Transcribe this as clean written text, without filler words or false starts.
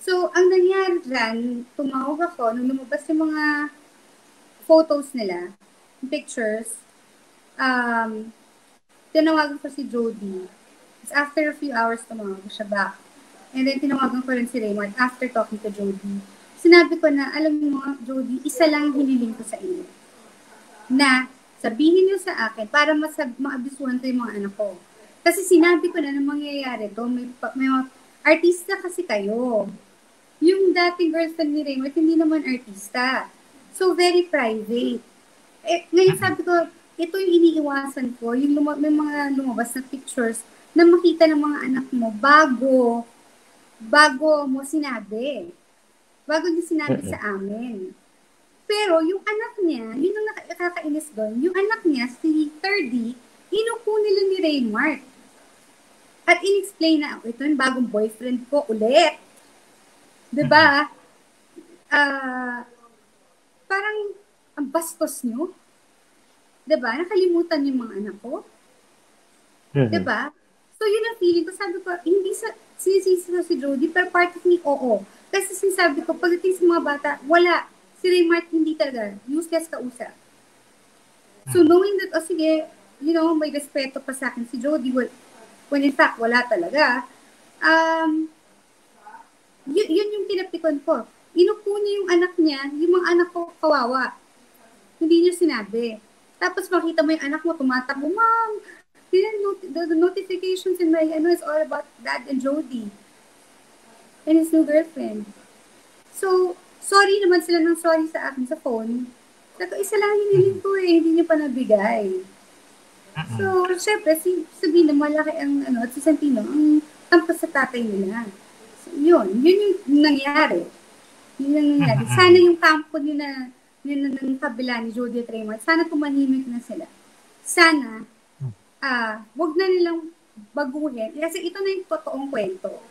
So, ang nangyari dyan, tumawag ako, nung lumabas yung mga photos nila, pictures, tinawagan ko si Jody. After a few hours, tumawag siya back. And then, tinawagan ko rin si Raymond after talking to Jody. Sinabi ko na, alam mo, Jody, isa lang hiniling ko sa inyo. Na, sabihin niyo sa akin para maabisuhan ko yung mga anak ko. Kasi sinabi ko na na mangyayari to, may mga artista kasi kayo. Yung dating girlfriend ni Raymond, hindi naman artista. So, very private. Ngayon sabi ko, ito yung iniiwasan ko, yung may mga lumabas na pictures na makita ng mga anak mo bago mo sinabi. Bago niya sinabi sa amin. Pero yung anak niya, yun ang nakakainis doon, yung anak niya, si 30, inupo nila ni Raymart. At in-explain na, ito yung bagong boyfriend ko ulit. Diba? Parang ang bastos nyo. Diba? Nakalimutan yung mga anak ko. Diba? So, yun ang feeling ko. Sabi ko, hindi sinisisi ko si Jody, pero part of me, oo. Kasi sinasabi ko, pagdating sa mga bata, wala. Si Raymart, hindi talaga. Useless kausap. So, knowing that, sige, may respeto pa sa akin si Jody, when in fact, wala talaga, yun yung tinapikon ko. Inupo niya yung anak niya, yung mga anak ko kawawa. Hindi niya sinabi. Tapos makita mo yung anak mo, tumatakbo, Mom, the notifications in my is all about Dad and Jody and his new girlfriend. So, sorry naman sila ng sorry sa akin sa phone. Sabi ko, isa lang hiniling ko hindi niya pa nabigay. So, syempre, sabihin na malaki ang, at si Santino, ang tampas sa tatay nila. So, yun yung nangyari. Yun yung nangyari. Sana yung kampo nila ng kabila ni Jody at Raymond, sana tumanimik na sila. Sana, wag na nilang baguhin. Kasi ito na yung totoong kwento.